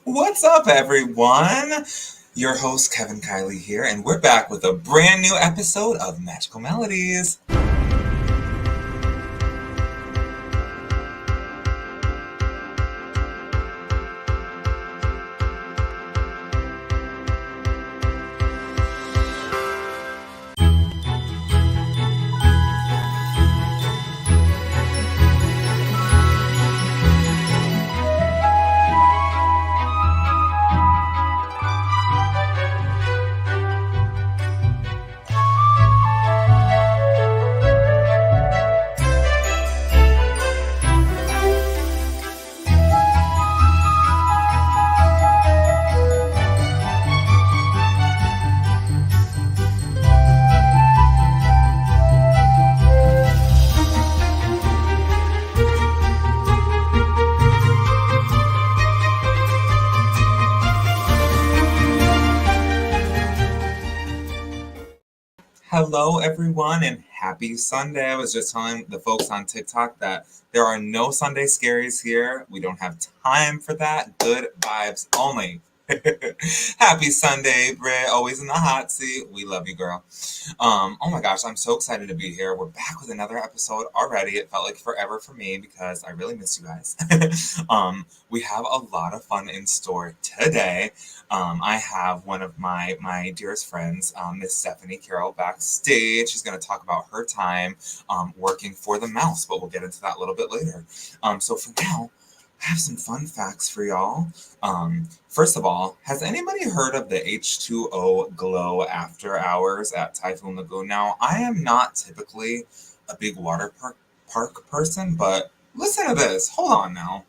What's up, everyone? Your host, Kevin Kiley here, and we're back with a brand new episode of Magical Melodies. Hello, everyone, and happy Sunday. I was just telling the folks on TikTok that there are no Sunday scaries here. We don't have time for that. Good vibes only. Happy Sunday, Britt. Always in the hot seat. We love you, girl. Oh my gosh, I'm so excited to be here. We're back with another episode already. It felt like forever for me because I really miss you guys. We have a lot of fun in store today. I have one of my dearest friends, Miss Stephanie Carroll, backstage. She's going to talk about her time working for the mouse, but we'll get into that a little bit later. So for now, I have some fun facts for y'all. First of all, has anybody heard of the H2O glow after hours at Typhoon Lagoon? Now, I am not typically a big water park person, but listen to this. Hold on now.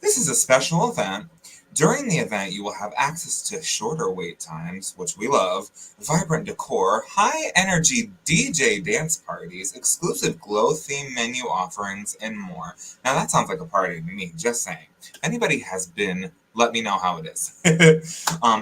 This is a special event. During the event, you will have access to shorter wait times, which we love, vibrant decor, high energy DJ dance parties, exclusive glow theme menu offerings, and more. Now, that sounds like a party to me, just saying. If anybody has been, let me know how it is.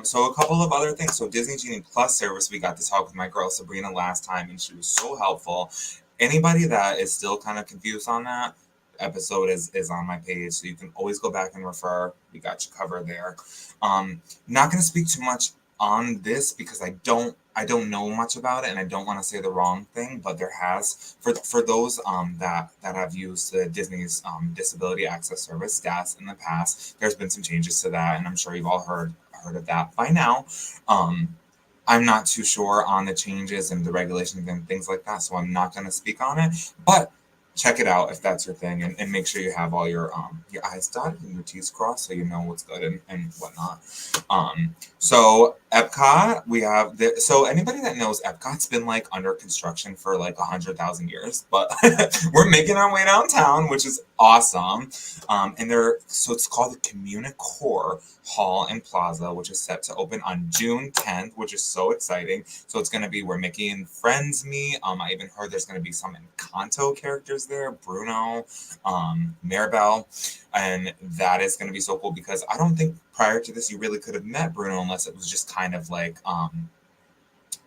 So, a couple of other things. So, Disney Genie Plus service, we got to talk with my girl Sabrina last time, and she was so helpful. Anybody that is still kind of confused on that, episode is on my page, so you can always go back and refer. We got you covered there. Not going to speak too much on this because I don't know much about it and I don't want to say the wrong thing, but there has for those that have used the Disney's disability access service DAS in the past, there's been some changes to that, and I'm sure you've all heard of that by now. I'm not too sure on the changes and the regulations and things like that, so I'm not going to speak on it, but check it out if that's your thing, and make sure you have all your I's dotted and your T's crossed so you know what's good and whatnot. So Epcot, we have so anybody that knows Epcot's been like under construction for like 100,000 years, but we're making our way downtown, which is awesome. So it's called the Communicore Hall and Plaza, which is set to open on June 10th, which is so exciting. So it's going to be where Mickey and friends meet. I even heard there's going to be some Encanto characters there, Bruno, Mirabelle, and that is going to be so cool because I don't think prior to this you really could have met Bruno unless it was just kind of like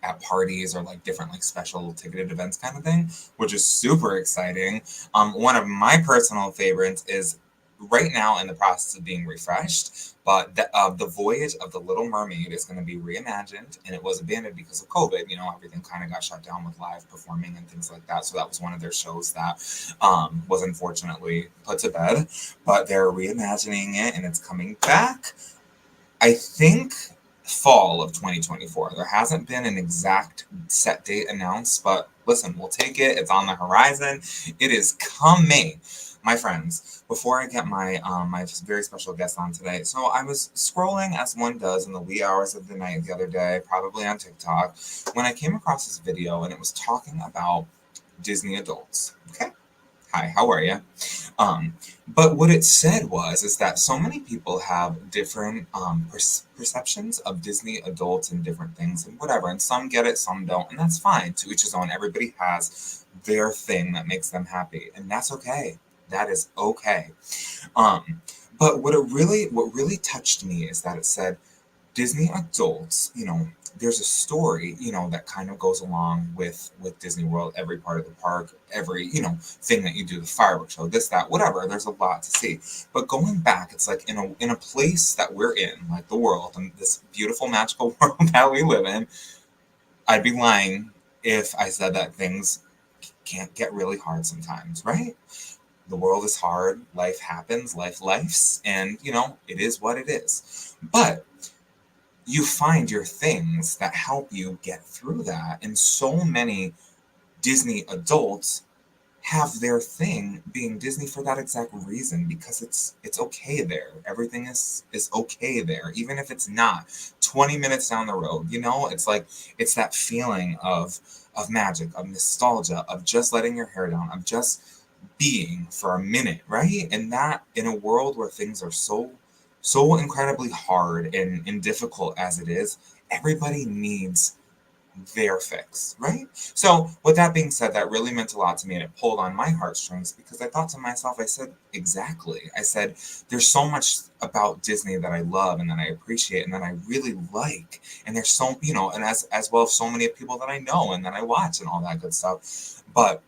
at parties or like different like special ticketed events kind of thing, which is super exciting. One of my personal favorites is right now in the process of being refreshed, but the Voyage of the Little Mermaid is going to be reimagined, and it was abandoned because of COVID. You know, everything kind of got shut down with live performing and things like that. So that was one of their shows that was unfortunately put to bed, but they're reimagining it and it's coming back. I think fall of 2024. There hasn't been an exact set date announced, but listen, we'll take it. It's on the horizon. It is coming. My friends, before I get my very special guest on today, so I was scrolling as one does in the wee hours of the night the other day, probably on TikTok, when I came across this video and it was talking about Disney adults. Okay, hi, how are you? But what it said is that so many people have different perceptions of Disney adults and different things and whatever, and some get it, some don't, and that's fine. To each his own. Everybody has their thing that makes them happy, and that's okay. That is okay. But what really touched me is that it said Disney adults, there's a story, that kind of goes along with Disney World, every part of the park, every, thing that you do, the fireworks show, this, that, whatever. There's a lot to see. But going back, it's like in a place that we're in, like the world, and this beautiful, magical world that we live in, I'd be lying if I said that things can't get really hard sometimes, right? The world is hard, life happens, life lifes, and it is what it is. But you find your things that help you get through that. And so many Disney adults have their thing being Disney for that exact reason, because it's okay there. Everything is okay there, even if it's not 20 minutes down the road. It's like it's that feeling of magic, of nostalgia, of just letting your hair down, of just being for a minute, right? And that in a world where things are so incredibly hard and difficult as it is, everybody needs their fix, right? So with that being said, that really meant a lot to me, and it pulled on my heartstrings, because I thought to myself, I said, exactly. I said, there's so much about Disney that I love and that I appreciate and that I really like. And there's so, and as well as so many people that I know and that I watch and all that good stuff. But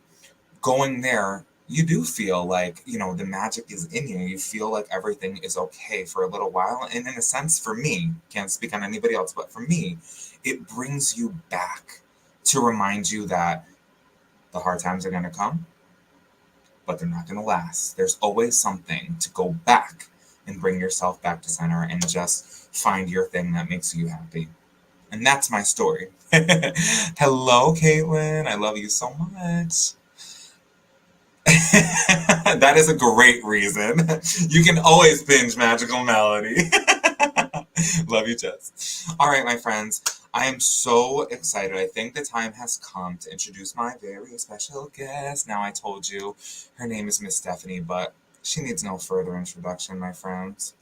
going there, you do feel like, the magic is in you. You feel like everything is okay for a little while. And in a sense, for me, can't speak on anybody else, but for me, it brings you back to remind you that the hard times are going to come, but they're not going to last. There's always something to go back and bring yourself back to center and just find your thing that makes you happy. And that's my story. Hello, Caitlin. I love you so much. That is a great reason. You can always binge Magical Melody. Love you, Jess. All right, my friends. I am so excited. I think the time has come to introduce my very special guest. Now, I told you her name is Miss Stephanie, but she needs no further introduction, my friends.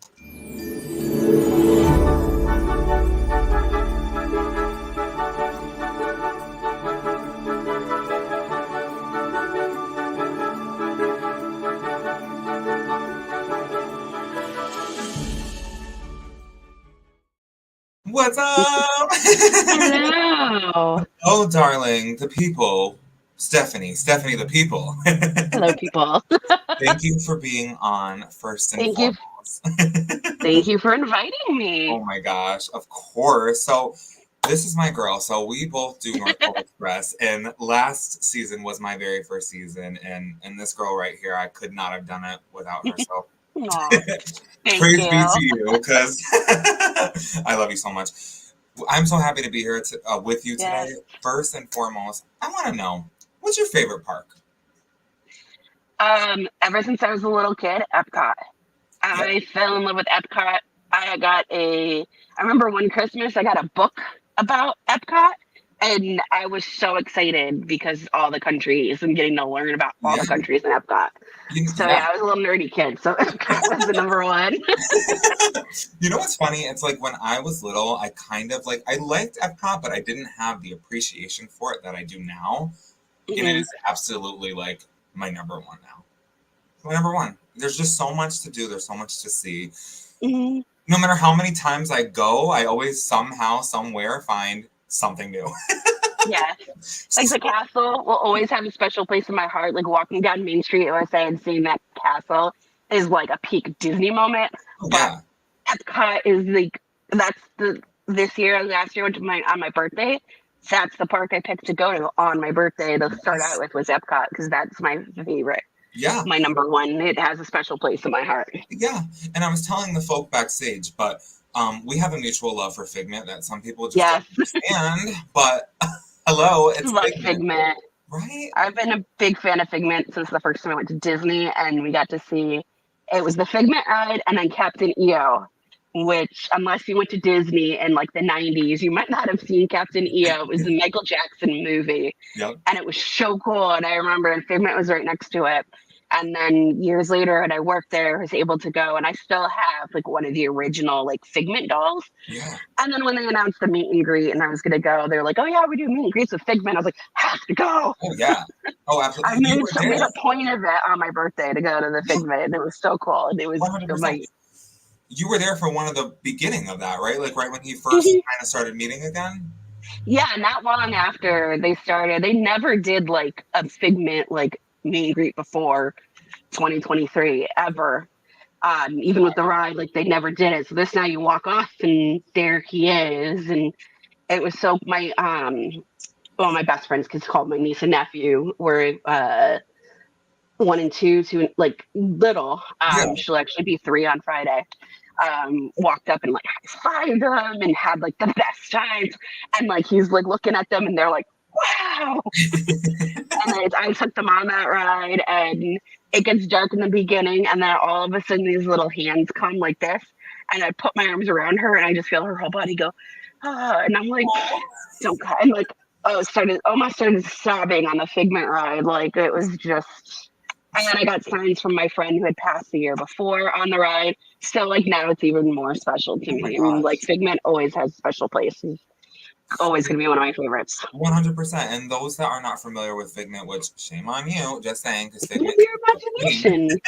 What's up? Hello. Oh, darling, the people. Stephanie the people. Hello, people. Thank you for being on, first and Thank you. foremost. Thank you for inviting Oh me. my gosh, of course. So this is my girl. So we both do North Pole Express, and last season was my very first season, and this girl right here, I could not have done it without her. So Aw, thank praise be you. to you, because I love you so much. I'm so happy to be here with you today. Yes. First and foremost, I want to know, what's your favorite park? Ever since I was a little kid, Epcot. I fell in love with Epcot. I remember one Christmas I got a book about Epcot, and I was so excited because all the countries and getting to learn about all Yeah. the countries in Epcot. So Yeah. I was a little nerdy kid. So Epcot was the number one. You know what's funny? It's like when I was little, I kind of I liked Epcot, but I didn't have the appreciation for it that I do now. And it is absolutely my number one now. My number one. There's just so much to do. There's so much to see. Mm-hmm. No matter how many times I go, I always somehow, somewhere find something new. Yeah. Like the castle will always have a special place in my heart. Like walking down Main Street USA and seeing that castle is like a peak Disney moment. Oh, But yeah. Epcot is last year went to on my birthday. That's the park I picked to go to on my birthday to start out with was Epcot because that's my favorite. Yeah. My number one. It has a special place in my heart. Yeah. And I was telling the folk backstage, but we have a mutual love for Figment that some people just Yes. don't understand. But hello, it's Love Figment. Figment. Right? I've been a big fan of Figment since the first time I went to Disney, and we got to see it was the Figment ride and then Captain EO, which unless you went to Disney in like the 90s, you might not have seen Captain EO. It was the Michael Jackson movie. Yep. And it was so cool. And I remember, and Figment was right next to it. And then years later, and I worked there, I was able to go, and I still have like one of the original like Figment dolls. Yeah. And then when they announced the meet and greet, and I was gonna go, they were like, "Oh yeah, we do meet and greets with Figment." I was like, "Have to go!" Oh yeah. Oh absolutely. I made a point of it on my birthday to go to the Figment, and it was so cool. And it was 100%. like, You were there for one of the beginning of that, right? Like right when he first kind of started meeting again. Yeah, not long after they started. They never did like a Figment like meet and greet before 2023 ever. Even with the ride, like they never did it. So this now you walk off and there he is, and it was so my well my best friends, because called my niece and nephew, were 1 and 2, two like little. Yeah. She'll actually be 3 on Friday. Walked up and like high-fived them and had like the best times. And like he's like looking at them and they're like, wow. And I took them on that ride, and it gets dark in the beginning, and then all of a sudden these little hands come like this, and I put my arms around her and I just feel her whole body go, ah, and I'm like, don't cry. And like, oh, almost started sobbing on the Figment ride. Like it was just, and then I got signs from my friend who had passed the year before on the ride. So like now it's even more special to Oh my me. I mean, like gosh. Figment always has special places. Always gonna be one of my favorites. 100%. And those that are not familiar with Figment, which shame on you, just saying, because Use Figment your imagination.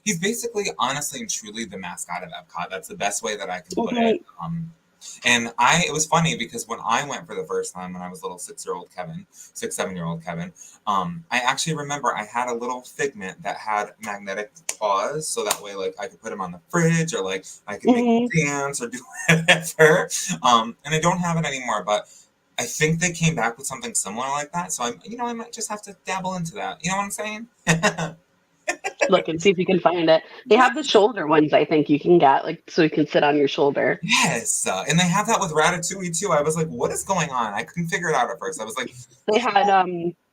he's basically, honestly and truly, the mascot of Epcot. That's the best way that I can put Mhm. it. And it was funny because when I went for the first time when I was little 6-year-old Kevin, 7-year-old Kevin, I actually remember I had a little Figment that had magnetic paws, so that way like I could put him on the fridge or like I could make him Mhm. dance or do whatever. And I don't have it anymore, but I think they came back with something similar like that. So I might just have to dabble into that. You know what I'm saying? Look and see if you can find it. They have the shoulder ones, I think you can get, like, so you can sit on your shoulder. Yes, and they have that with Ratatouille too. I was like, "What is going on?" I couldn't figure it out at first. I was like, They had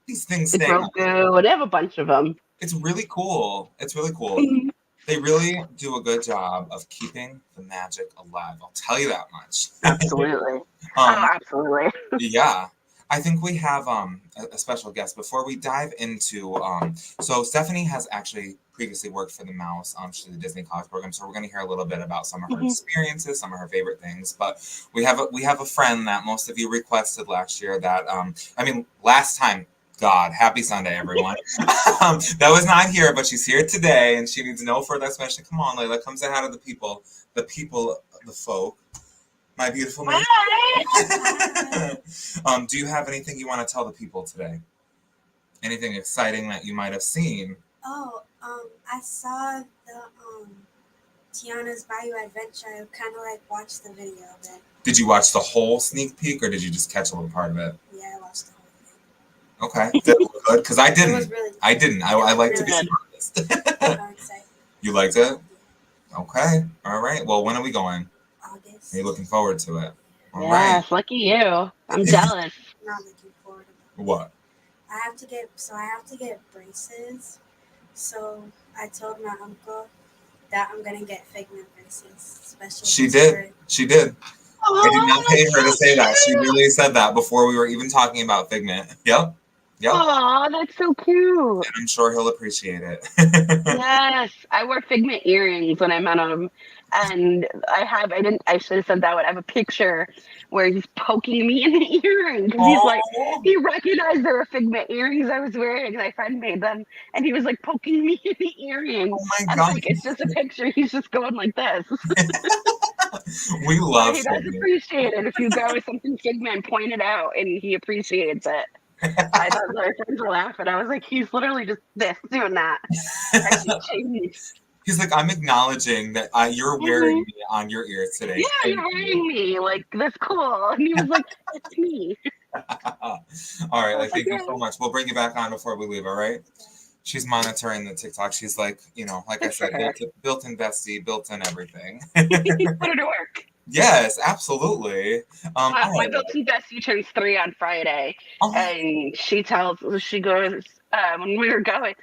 "These things the staying." Grogu. They have a bunch of them. It's really cool. It's really cool. Mhm. They really do a good job of keeping the magic alive. I'll tell you that much. Absolutely. Oh, um, absolutely. yeah, I think we have a special guest before we dive into. So Stephanie has actually previously worked for the Mouse. She's a Disney college program, so we're going to hear a little bit about some of her Mhm. experiences, some of her favorite things. But we have a friend that most of you requested last year. Last time. God, happy Sunday, everyone. That was not here, but she's here today, and she needs no further explanation. Come on, Layla, come say hi to the people, the folk, my beautiful niece. Hi. Do you have anything you want to tell the people today? Anything exciting that you might have seen? Oh, I saw the Tiana's Bayou Adventure. I kind of like watched the video of it. Did you watch the whole sneak peek, or did you just catch a little part of it? Yeah, I watched the whole thing. Okay, did it look good? Because I It didn't. was really good. I didn't. I like to really be good. honest. I'm excited. You liked it? Okay. All right. Well, when are we going? August. Are you looking forward to it? All right. Yes, lucky you. I'm jealous. Not looking forward to it. What? I have to get braces. So I told my uncle that I'm gonna get Figment braces. Special. She did. She did. I did not Oh, pay that's her to so say that. She cute. really said that before we were even talking about Figment. Yep. Yep. Oh, that's so cute. And I'm sure he'll appreciate it. Yes, I wore Figment earrings when I met him, and I should have said that one. I have a picture where he's poking me in the earring because he's like, Oh, he recognized there were Figment earrings I was wearing. My friend made them, and he was like poking me in the earring, oh my and God. like it's just a picture. He's just going like this. We But love he does Figment. appreciate it if you go with something Figment, point it out, and he appreciates it. I thought my friends were laughing. I was like, he's literally just this doing that. He's like, I'm acknowledging that you're wearing Mhm. me on your ears today. Yeah, Thank you're you. wearing me. Like, that's cool. And he was like, it's me. All right. I Like, was like, thank you yeah, so much. We'll bring you back on before we leave. All right. She's monitoring the TikTok. She's like, like I good for said, her. built-in bestie, built-in everything. Put her to work. Yes, absolutely. All My right. built-in bestie turns 3 on Friday. Oh, And she goes, when we were going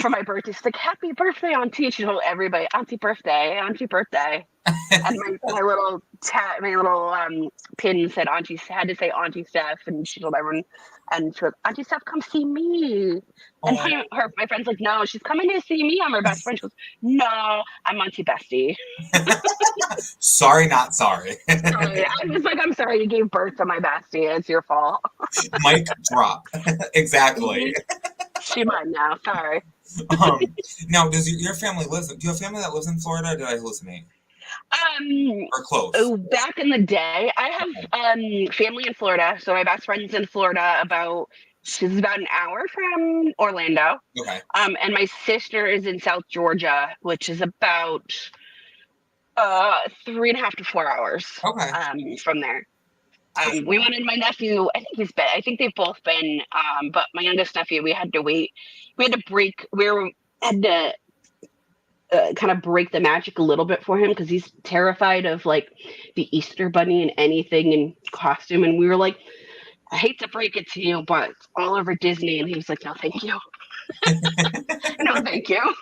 for my birthday, she's like, happy birthday, Auntie. She told everybody, Auntie birthday, Auntie birthday. And my little pin said Auntie, had to say Auntie Steph, and she told everyone, and she goes, Auntie Steph, come see me. And oh, my friend's like, no, she's coming to see me. I'm her best friend. She goes, no, I'm Auntie Bestie. sorry, not sorry. Sorry. I was like, I'm sorry, you gave birth to my bestie. It's your fault. Mic drop. Exactly. Mhm. She might now. Sorry. Now, does your family live? Do you have family that lives in Florida? Or did I hallucinate? Or close? Back in the day, I have family in Florida. So my best friend's in Florida. She's about an hour from Orlando. Okay. And my sister is in South Georgia, which is about 3.5 to 4 hours. Okay. From there. We wanted my nephew. I think they've both been. But my youngest nephew, we had to wait. We had to break. Had to kind of break the magic a little bit for him because he's terrified of like the Easter Bunny and anything in costume. And we were like, I hate to break it to you, but it's all over Disney. And he was like, no, thank you. No, thank you.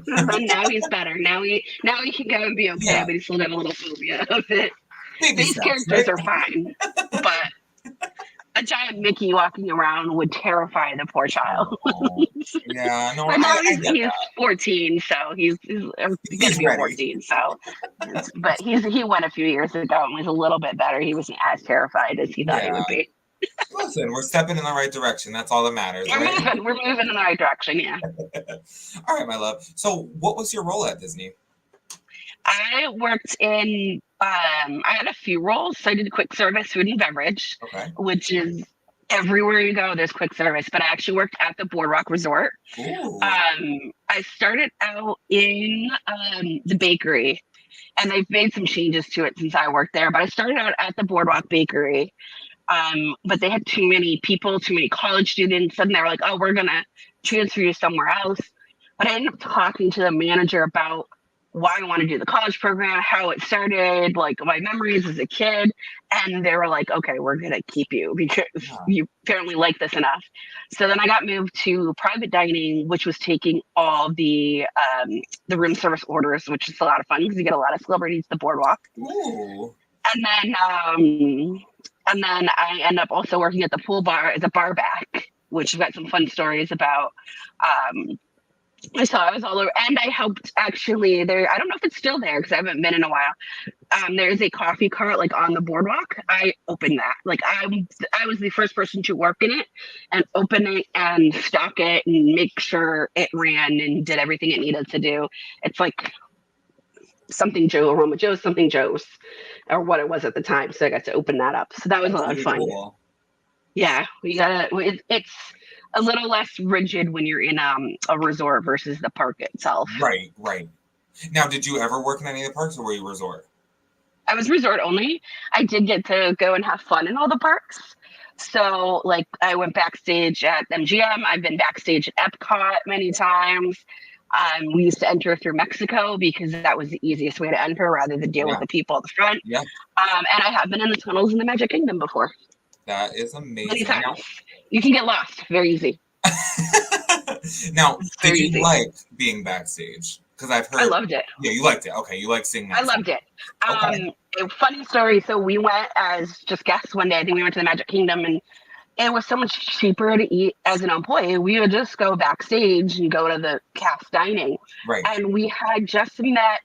And now he's better. Now he can go and be okay, but he's still got a little phobia of it. These characters are fine, but a giant Mickey walking around would terrify the poor child. Yeah, no, but now I get he's that. 14, so he's gonna be ready. 14. So, but he went a few years ago and was a little bit better. He wasn't as terrified as he thought he would be. Listen, we're stepping in the right direction. That's all that matters. We're moving in the right direction. Yeah. All right, my love. So, what was your role at Disney? I worked in. I had a few roles. So I did quick service, food and beverage, which is everywhere you go. There's quick service. But I actually worked at the Boardwalk Resort. Ooh. I started out in the bakery, and they've made some changes to it since I worked there. But I started out at the Boardwalk Bakery. But they had too many people, too many college students, and they were like, "Oh, we're gonna transfer you somewhere else." But I ended up talking to the manager about why I want to do the college program, how it started, like my memories as a kid. And they were like, okay, we're going to keep you because you apparently like this enough. So then I got moved to private dining, which was taking all the room service orders, which is a lot of fun because you get a lot of celebrities, the Boardwalk. Ooh. And then I end up also working at the pool bar as a bar back, which I've got some fun stories about. So I was all over, and I helped actually there. I don't know if it's still there because I haven't been in a while. There's a coffee cart like on the boardwalk. I opened that. Like I was the first person to work in it and open it and stock it and make sure it ran and did everything it needed to do. It's like something Joe, Aroma Joe, something Joe's, or what it was at the time. So I got to open that up. So that was a lot of fun. Cool. Yeah, we gotta. It's a little less rigid when you're in a resort versus the park itself. Right. Now, did you ever work in any of the parks, or were you resort? I was resort only. I did get to go and have fun in all the parks. So, like, I went backstage at MGM. I've been backstage at Epcot many times. We used to enter through Mexico because that was the easiest way to enter rather than deal with the people at the front. Yeah. And I have been in the tunnels in the Magic Kingdom before. That is amazing. Many times. You can get lost. Very easy. Now, did you like being backstage? Because I've heard. I loved it. Yeah, you liked it. Okay, you like seeing that. I loved it. Okay. A funny story. So we went as just guests one day. I think we went to the Magic Kingdom, and it was so much cheaper to eat as an employee. We would just go backstage and go to the cast dining. Right. And we had just met.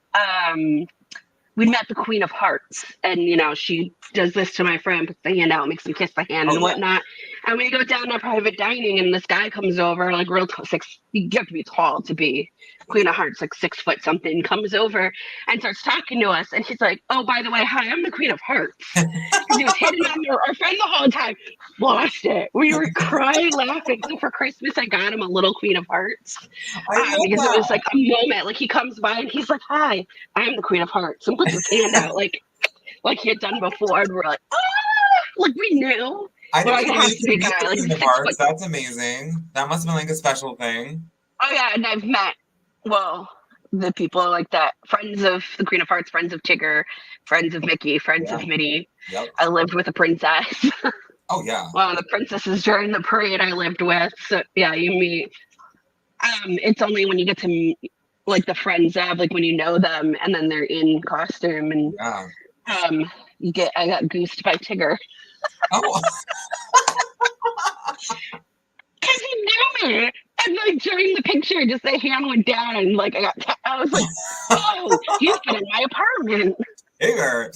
We met the Queen of Hearts, and she does this to my friend, puts the hand out, makes him kiss the hand and whatnot. And we go down to private dining, and this guy comes over, like real six. You have to be tall to be Queen of Hearts, like 6 foot something. Comes over and starts talking to us, and he's like, "Oh, by the way, hi, I'm the Queen of Hearts." He was hitting on our friend the whole time. Lost it. We were crying, laughing. So for Christmas, I got him a little Queen of Hearts because it was like a moment. Like he comes by and he's like, "Hi, I'm the Queen of Hearts," and puts his hand out like he had done before. And we're like, "Ah!" Like we knew. I didn't know you could meet the Queen of Hearts. That's amazing. That must have been like a special thing. Oh yeah, and I've met the people like that, friends of the Queen of Hearts, friends of Tigger, friends of Mickey, friends of Minnie. Yep. I lived with a princess. Oh yeah. One of the princesses during the parade I lived with. So yeah, you meet. It's only when you get to meet, like the friends of, like when you know them and then they're in costume and I got goosed by Tigger. Oh. Because he knew me. And like during the picture, just the hand went down and like I was like, oh, he's been in my apartment. Tigger.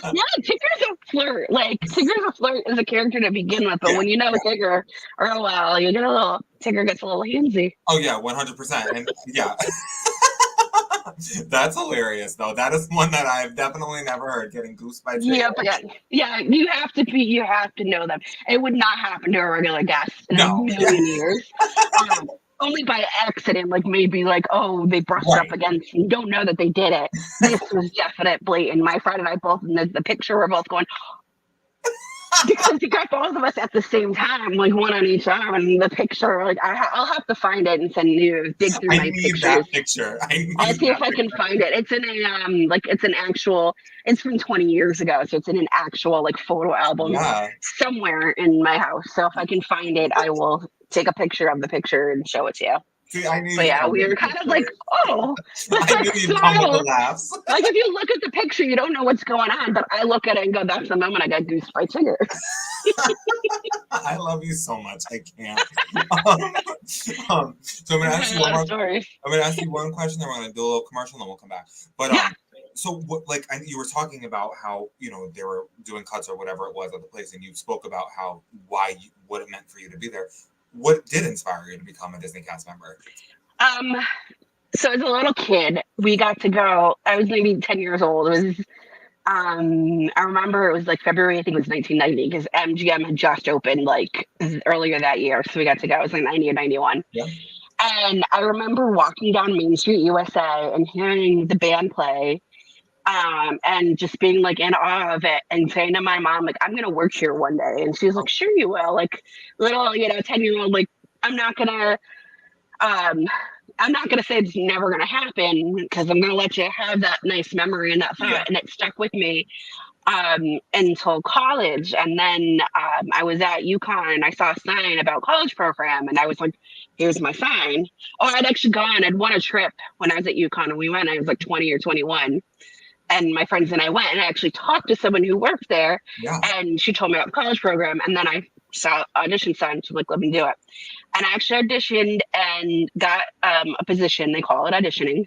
Yeah, Tigger's a flirt. Like Tigger's a flirt as a character to begin with, but Yeah, when you know yeah. Tigger, or a while, you get a little Tigger gets a little handsy. Oh yeah, 100%. And yeah, that's hilarious though. That is one that I've definitely never heard. Getting goosed by Yeah, Tigger. but yeah, you have to know them. It would not happen to a regular guest in a No. Yeah. million years. Um, only by accident, like maybe like, oh, they brushed up Right. against you don't know that they did it. This was definite blatant. My friend and I both in the picture were both going, because you got both of us at the same time, like one on each arm, and the picture, like I'll have to find it and send you dig through I my need pictures. that picture. I I'll need see if that I can picture. find it. It's in a like it's an actual. It's from 20 years ago, so it's in an actual like photo album Yeah. somewhere in my house. So if I can find it, I will take a picture of the picture and show it to you. See, I knew But you'd yeah, come we with were the kind of like, picture. oh, I knew you'd come with the smile. laughs. Like if you look at the picture, you don't know what's going on, but I look at it and go, "That's the moment I got goosed by Tigger." I love you so much. I can't. So I'm gonna ask A you one lot of more. stories. I'm gonna ask you one question, then we're gonna do a little commercial, and then we'll come back. But Yeah. so what? Like, you were talking about how they were doing cuts or whatever it was at the place, and you spoke about how what it meant for you to be there. What did inspire you to become a Disney cast member? Um. So as a little kid, we got to go. I was maybe 10 years old. It was I remember it was like February, I think it was 1990, because MGM had just opened like earlier that year. So we got to go. It was like 90 or 91. Yeah. And I remember walking down Main Street, USA, and hearing the band play, and just being like in awe of it and saying to my mom, like, I'm going to work here one day. And she was like, sure you will. Like, little, 10-year-old, like, I'm not going to. Um, I'm not going to say it's never going to happen because I'm going to let you have that nice memory and that thought. Yeah. And it stuck with me until college. And then I was at UConn and I saw a sign about college program. And I was like, here's my sign. Oh, I'd won a trip when I was at UConn and we went. I was like 20 or 21. And my friends and I went and I actually talked to someone who worked there. Yeah. And she told me about the college program. And then I saw audition signs. She's like, let me do it. And I actually auditioned and got a position. They call it auditioning.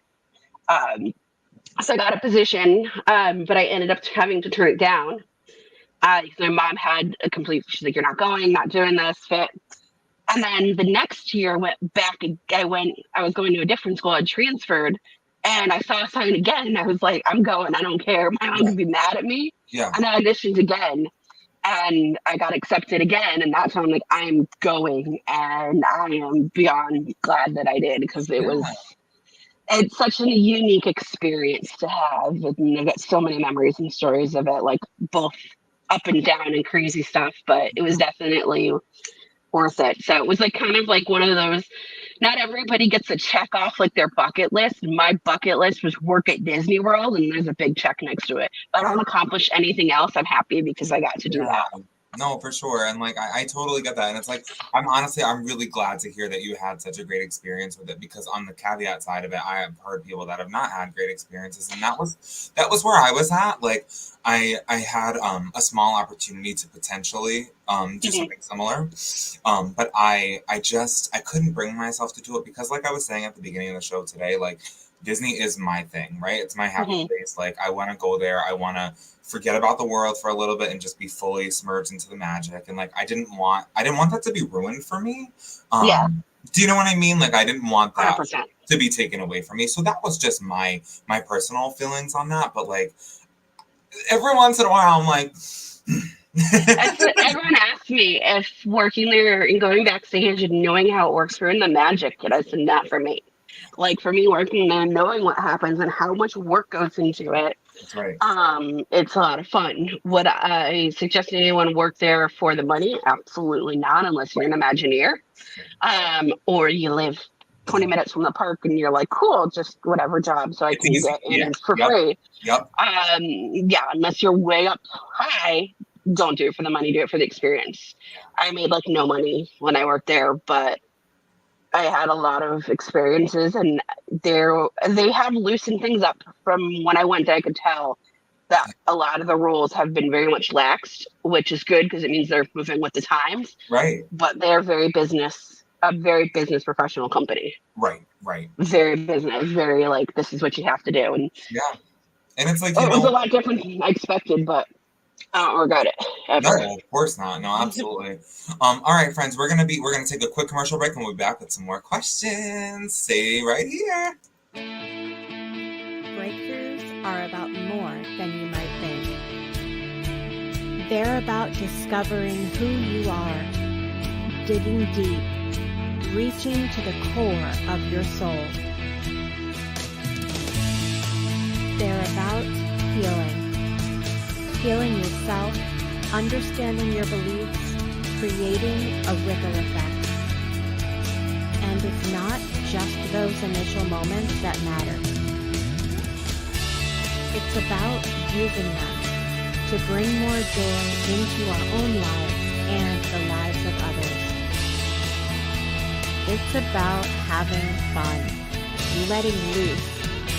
So I got a position, but I ended up having to turn it down. My mom had a complete, she's like, you're not going, not doing this fit. And then the next year went back. I was going to a different school. I transferred and I saw a sign again. And I was like, I'm going, I don't care. My mom would be mad at me. Yeah. And I auditioned again. And I got accepted again, and that's when I'm like, I am going, and I am beyond glad that I did because it's such a unique experience to have, and I got so many memories and stories of it, like both up and down and crazy stuff, but it was definitely worth it. So it was like kind of like one of those. Not everybody gets a check off like their bucket list. My bucket list was work at Disney World, and there's a big check next to it. If I don't accomplish anything else, I'm happy because I got to do that. No, for sure. And like I totally get that. And it's like I'm really glad to hear that you had such a great experience with it because on the caveat side of it, I have heard people that have not had great experiences. And that was where I was at. Like I had a small opportunity to potentially do something similar. But I couldn't bring myself to do it because like I was saying at the beginning of the show today, like Disney is my thing, right? It's my happy place. Like I want to go there. I want to forget about the world for a little bit and just be fully submerged into the magic. And like I didn't want that to be ruined for me. Do you know what I mean? Like I didn't want that 100%. to be taken away from me. So that was just my personal feelings on that. But like every once in a while, I'm like. Everyone asks me if working there and going backstage and knowing how it works ruined the magic. And I said, not for me. Like for me, working there, knowing what happens and how much work goes into it. That's right. It's a lot of fun. Would I suggest anyone work there for the money? Absolutely not, unless you're an Imagineer, or you live 20 minutes from the park and you're like, cool, just whatever job, so I can get in for free. Yep. Unless you're way up high, don't do it for the money. Do it for the experience. I made like no money when I worked there, but I had a lot of experiences, and they have loosened things up from when I went. I could tell that a lot of the rules have been very much laxed, which is good because it means they're moving with the times. Right. But they're a very business professional company. Right. Very business, very like this is what you have to do. And And it's like, Oh, it was a lot different than I expected, but I don't regret it ever. no, of course not. No, absolutely. All right, friends, we're gonna take a quick commercial break, and we'll be back with some more questions. Stay right here. Breakthroughs are about more than you might think. They're about discovering who you are, digging deep, reaching to the core of your soul. They're about healing yourself, understanding your beliefs, creating a ripple effect. And it's not just those initial moments that matter. It's about using them to bring more joy into our own lives and the lives of others. It's about having fun, letting loose,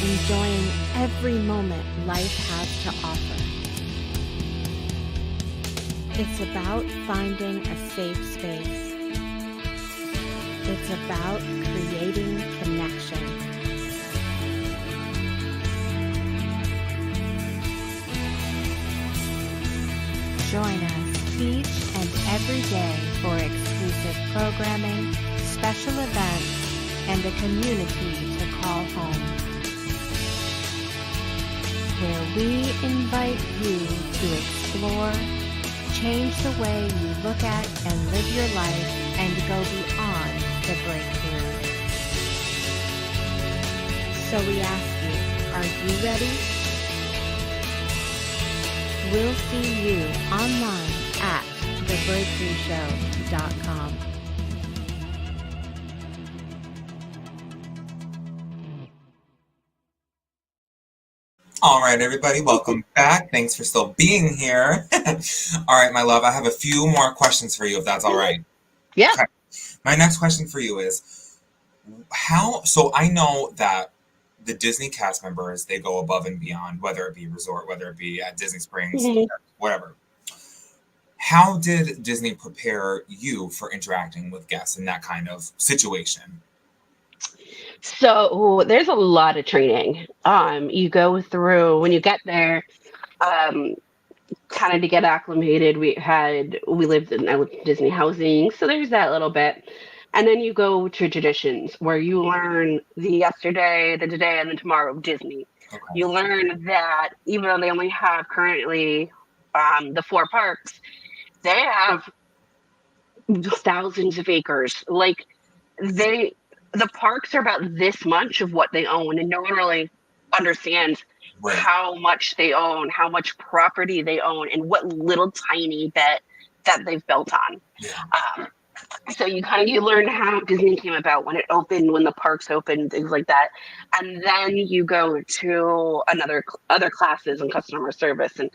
enjoying every moment life has to offer. It's about finding a safe space. It's about creating connection. Join us each and every day for exclusive programming, special events, and a community to call home, where we invite you to explore, change the way you look at and live your life, and go beyond the breakthrough. So we ask you, are you ready? We'll see you online at thebreakthroughshow.com. All right, everybody, welcome back. Thanks for still being here. All right, my love, I have a few more questions for you, if that's all right. Yeah. Okay. My next question for you is, so I know that the Disney cast members, they go above and beyond, whether it be resort, whether it be at Disney Springs, whatever. How did Disney prepare you for interacting with guests in that kind of situation? So there's a lot of training. You go through when you get there, kind of to get acclimated. We lived in Disney housing, so there's that little bit. And then you go to traditions where you learn the yesterday, the today, and the tomorrow of Disney. Okay. You learn that even though they only have currently the 4 parks, they have thousands of acres. Like the parks are about this much of what they own, and no one really understands Right. how much they own, how much property they own, and what little tiny bit that they've built on. Yeah. So you learn how Disney came about, when it opened, when the parks opened, things like that, and then you go to other classes in customer service and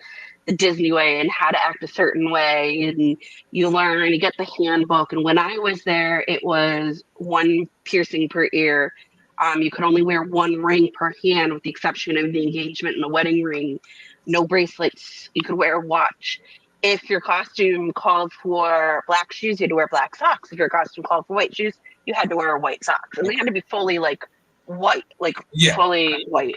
the Disney way and how to act a certain way, and you learn, you get the handbook. And when I was there, it was 1 piercing per ear. You could only wear 1 ring per hand, with the exception of the engagement and the wedding ring. No bracelets. You could wear a watch. If your costume called for black shoes, you had to wear black socks. If your costume called for white shoes, you had to wear white socks. And they had to be fully white, fully white.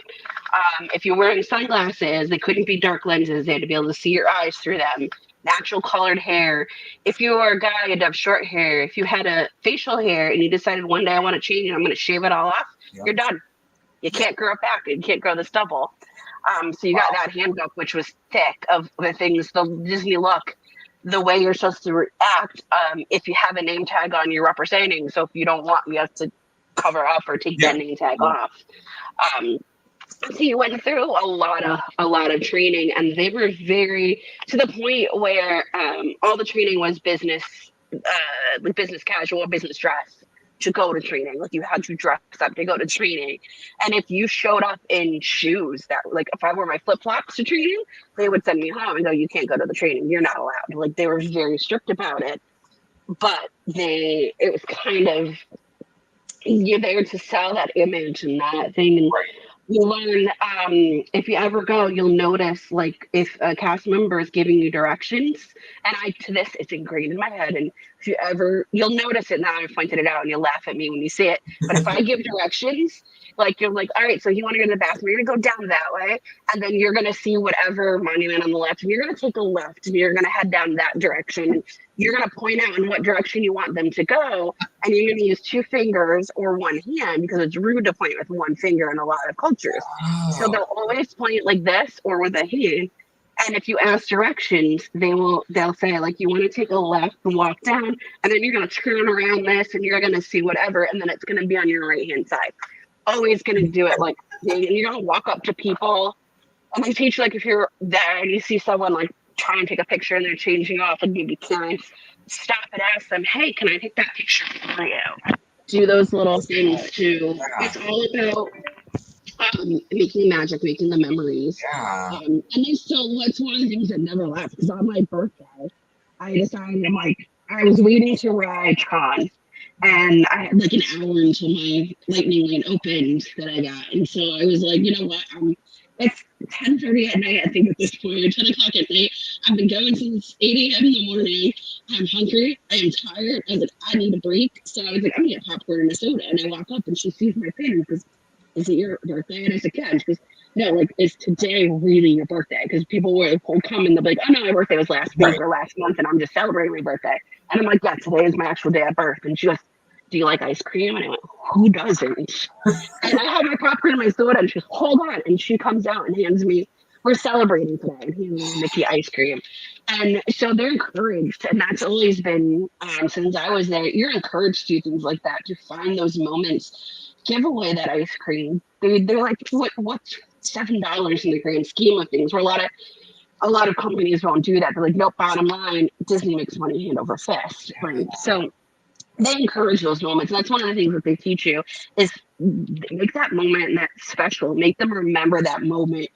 If you're wearing sunglasses, they couldn't be dark lenses. They had to be able to see your eyes through them. Natural colored hair. If you were a guy, you had to have short hair. If you had a facial hair and you decided one day I want to change it, I'm going to shave it all off, you're done. You can't grow it back. You can't grow the stubble. So you got that handbook, which was thick of the things, the Disney look, the way you're supposed to react. If you have a name tag on, you're representing. So if you don't want, you have to cover up or take that name tag off. So you went through a lot of training, and they were very, to the point where all the training was business, like business casual, business dress to go to training. Like you had to dress up to go to training. And if you showed up in shoes that, like if I wore my flip-flops to training, they would send me home and go, you can't go to the training. You're not allowed. Like they were very strict about it. But it was kind of, you're there to sell that image and that thing. And you learn, if you ever go, you'll notice, like, if a cast member is giving you directions, and to this, it's ingrained in my head, and if you ever, you'll notice it now. I pointed it out, and you'll laugh at me when you see it. But if I give directions, like you're like, all right, so you want to go to the bathroom, you're gonna go down that way, and then you're gonna see whatever monument on the left, and you're gonna take a left, and you're gonna head down that direction. You're gonna point out in what direction you want them to go, and you're gonna use 2 fingers or 1 hand because it's rude to point with 1 finger in a lot of cultures. So they'll always point like this or with a hand. And if you ask directions, they'll say like, you want to take a left and walk down, and then you're gonna turn around this, and you're gonna see whatever, and then it's gonna be on your right hand side. Always going to do it like you're going to walk up to people, and they teach like if you're there and you see someone like try and take a picture and they're changing off and maybe parents, stop and ask them, hey, can I take that picture for you? Do those little things too. It's all about making magic, making the memories. And then so what's one of the things that never left, because on my birthday I decided I was waiting to ride Con. And I had like an hour until my lightning lane opened that I got. And so I was like, you know what? It's 10:30 at night, I think, at this point, or 10 o'clock at night. I've been going since 8 a.m. in the morning. I'm hungry. I am tired. I was like, I need a break. So I was like, I'm going to get popcorn and a soda. And I walk up and she sees my pin and goes, is it your birthday? And I said, yeah. And she goes, no, like, is today really your birthday? Because people will come and they'll be like, oh, no, my birthday was last week or last month, and I'm just celebrating my birthday. And I'm like, yeah, today is my actual day of birth. And she goes, do you like ice cream? And I went, who doesn't? And I had my popcorn and my soda, and she goes, hold on. And she comes out and hands me, we're celebrating today, and hands me Mickey ice cream. And so they're encouraged, and that's always been, since I was there, you're encouraged to do things like that, to find those moments, give away that ice cream. They're like, what's $7 in the grand scheme of things? Where a lot of companies won't do that. They're like, nope, bottom line, Disney makes money hand over fist. Right? So they encourage those moments. And that's one of the things that they teach you is make that moment that special. Make them remember that moment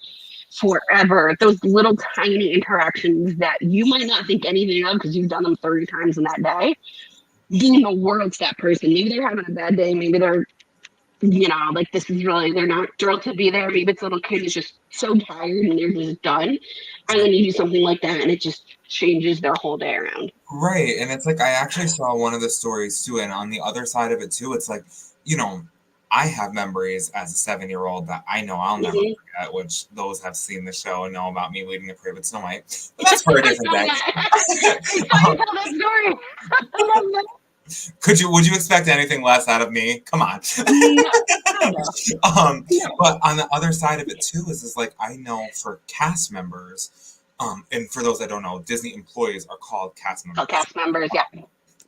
forever. Those little tiny interactions that you might not think anything of because you've done them 30 times in that day mean the world to that person. Maybe they're having a bad day. Maybe they're, like this is really, they're not thrilled to be there. Maybe it's a little kid is just so tired and they're just done. And then you do something like that and it just changes their whole day around. Right. And it's like, I actually saw one of the stories too. And on the other side of it too, it's like, I have memories as a 7-year-old that I know I'll never forget, which those have seen the show and know about me leading the parade with Snow White. But that's for a different day. Would you expect anything less out of me? Come on. But on the other side of it too is like, I know for cast members, and for those that don't know, Disney employees are called cast members. Oh, cast members, yeah.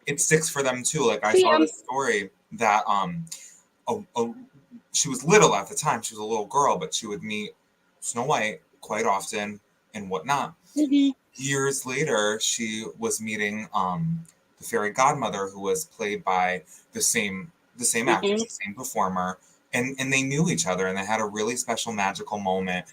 It sticks for them too. Like I saw this story that she was little at the time. She was a little girl, but she would meet Snow White quite often and whatnot. Mm-hmm. Years later, she was meeting the fairy godmother, who was played by the same actress, the same performer, and they knew each other, and they had a really special magical moment,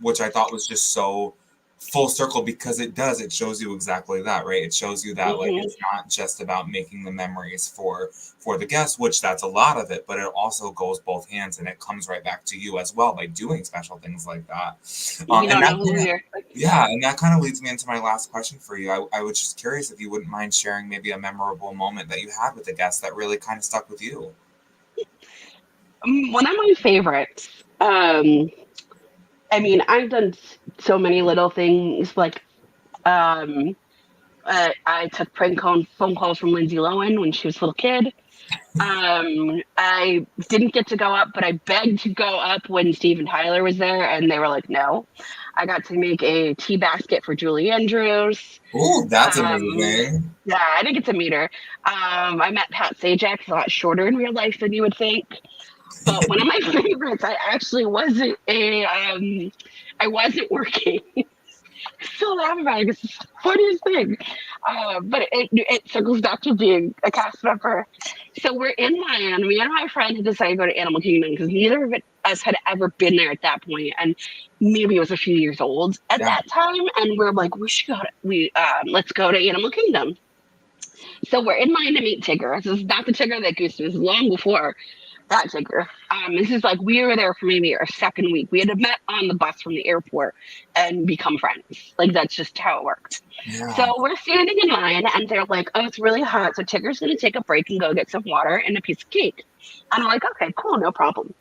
which I thought was just so full circle, because it shows you exactly that, right? It shows you that like it's not just about making the memories for the guests, which that's a lot of it, but it also goes both hands, and it comes right back to you as well by doing special things like that. And that kind of leads me into my last question for you. I was just curious if you wouldn't mind sharing maybe a memorable moment that you had with a guest that really kind of stuck with you. One of my favorites, I've done so many little things, like I took prank phone calls from Lindsay Lohan when she was a little kid. I didn't get to go up, but I begged to go up when Steven Tyler was there, and they were like, no. I got to make a tea basket for Julie Andrews. Ooh, that's amazing. Yeah, I didn't get to meet her. I met Pat Sajak, a lot shorter in real life than you would think. But one of my favorites, I actually wasn't I wasn't working. Still laughing about it. It's the funniest thing. But it circles back to being a cast member. So we're in Miami. Me and my friend had decided to go to Animal Kingdom because neither of us had ever been there at that point, and maybe it was a few years old at that time. And we're like, let's go to Animal Kingdom. So we're in line to meet Tigger. This is not the Tigger that Goose was long before. That Tigger. This is like we were there for maybe our second week. We had met on the bus from the airport and become friends. Like that's just how it worked. Yeah. So we're standing in line and they're like, "Oh, it's really hot, so Tigger's gonna take a break and go get some water and a piece of cake." And I'm like, "Okay, cool, no problem."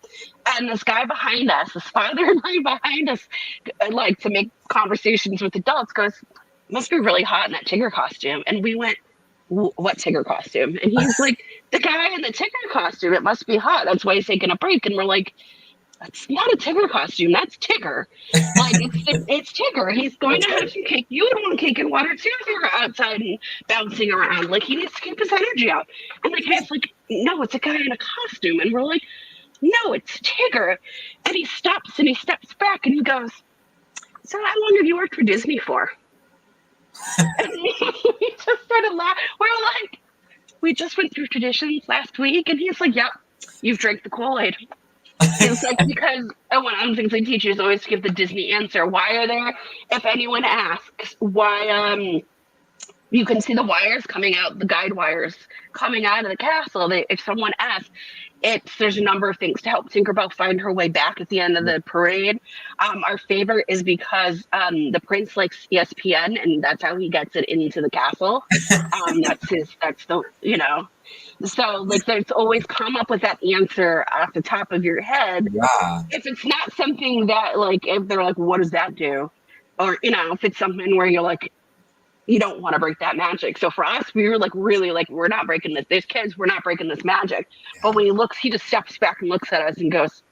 And this guy behind us, this father and I behind us, like to make conversations with adults, goes, "Must be really hot in that Tigger costume." And we went, "What Tigger costume?" And he's like, "The guy in the Tigger costume. It must be hot. That's why he's taking a break." And we're like, "That's not a Tigger costume. That's Tigger. Like it's Tigger. He's going to have some cake. You would want cake and water too if you were outside and bouncing around. Like he needs to keep his energy out." And the guy's like, "No, it's a guy in a costume." And we're like, "No, it's Tigger." And he stops and he steps back and he goes, "So how long have you worked for Disney for?" And we just started laughing. We're like, "We just went through traditions last week." And he's like, "Yep, you've drank the Kool-Aid." It's like, because one of the things I teach is always give the Disney answer. Why are there, if anyone asks, why you can see the wires coming out, the guide wires coming out of the castle. If someone asks, there's a number of things to help Tinkerbell find her way back at the end of the parade. Our favorite is because the prince likes ESPN, and that's how he gets it into the castle. That's the, you know. So like, there's always come up with that answer off the top of your head. Yeah. If it's not something that like, if they're like, "What does that do?" Or, you know, if it's something where you're like, you don't want to break that magic. So for us, we were like, really like, we're not breaking this. There's kids, we're not breaking this magic. But when he looks, he just steps back and looks at us and goes,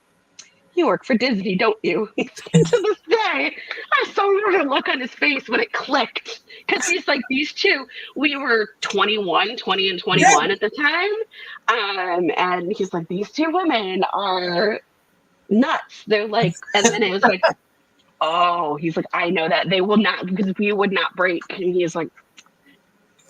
"You work for Disney, don't you?" To this day, I saw a look on his face when it clicked. Because he's like, these two, we were 20 and 21 at the time. And he's like, "These two women are nuts." They're like, and then it was like, "Oh," he's like, "I know that they will not, because we would not break." And he's like,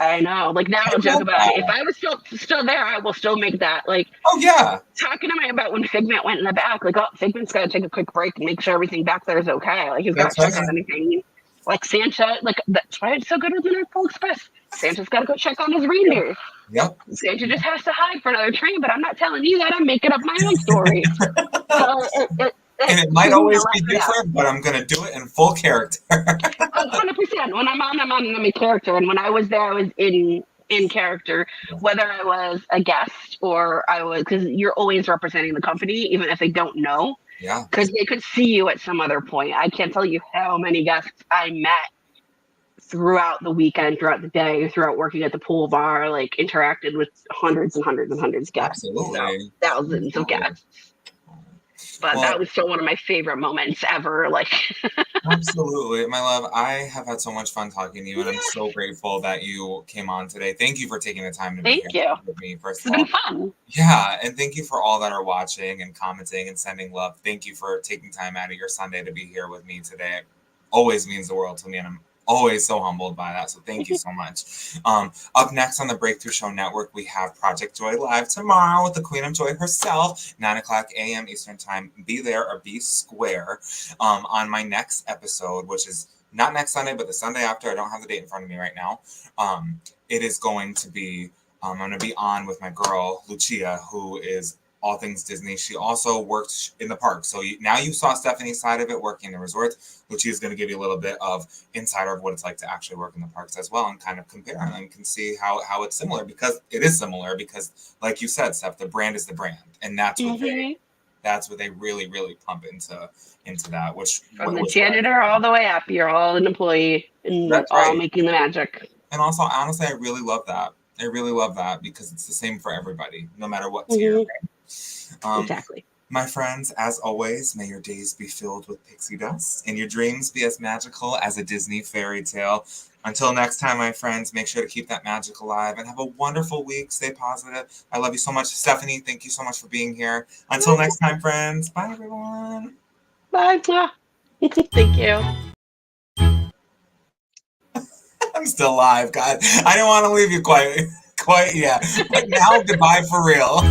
"I know." Like now I'll joke about it. If I was still there, I will still make that. Like, oh yeah, talking to me about when Figment went in the back, like, "Oh, Figment's got to take a quick break and make sure everything back there is okay. Like he's got to check on anything." Like Santa, like that's why it's so good with the North Pole Express. Santa's got to go check on his reindeer. Yep. Santa just has to hide for another train, but I'm not telling you that. I'm making up my own story. So and it might always be different, but I'm going to do it in full character. 100%. When I'm on, I'm a character. And when I was there, I was in character, whether I was a guest or I was, because you're always representing the company, even if they don't know. Yeah. Because they could see you at some other point. I can't tell you how many guests I met throughout the weekend, throughout the day, throughout working at the pool bar, like interacted with hundreds and hundreds and hundreds of guests. Absolutely. So, thousands of guests. But that was still one of my favorite moments ever. Like, absolutely, my love. I have had so much fun talking to you, and I'm so grateful that you came on today. Thank you for taking the time to be here with me. First of all, it's been fun. Yeah, and thank you for all that are watching and commenting and sending love. Thank you for taking time out of your Sunday to be here with me today. It always means the world to me, and I'm always so humbled by that. So thank you so much. Up next on the Breakthrough Show Network, we have Project Joy Live tomorrow with the Queen of Joy herself, 9:00 a.m. Eastern Time. Be there or be square. On my next episode, which is not next Sunday, but the Sunday after. I don't have the date in front of me right now. It is going to be, I'm going to be on with my girl, Lucia, who is all things Disney. She also worked in the park. So now you saw Stephanie's side of it, working in the resorts. Lucia is going to give you a little bit of insider of what it's like to actually work in the parks as well, and kind of compare and can see how it's similar, because it is similar, because like you said, Steph, the brand is the brand, and that's what they really, really pump into that. Which from the janitor all the way up, you're all an employee, and you're all making the magic. And also, honestly, I really love that. I really love that, because it's the same for everybody, no matter what tier. Exactly. My friends, as always, may your days be filled with pixie dust and your dreams be as magical as a Disney fairy tale. Until next time, my friends, make sure to keep that magic alive and have a wonderful week. Stay positive. I love you so much. Stephanie, thank you so much for being here. Until next time, friends. Bye, everyone. Bye. Thank you. I'm still live, God. I didn't want to leave you quite yet. But now, goodbye for real.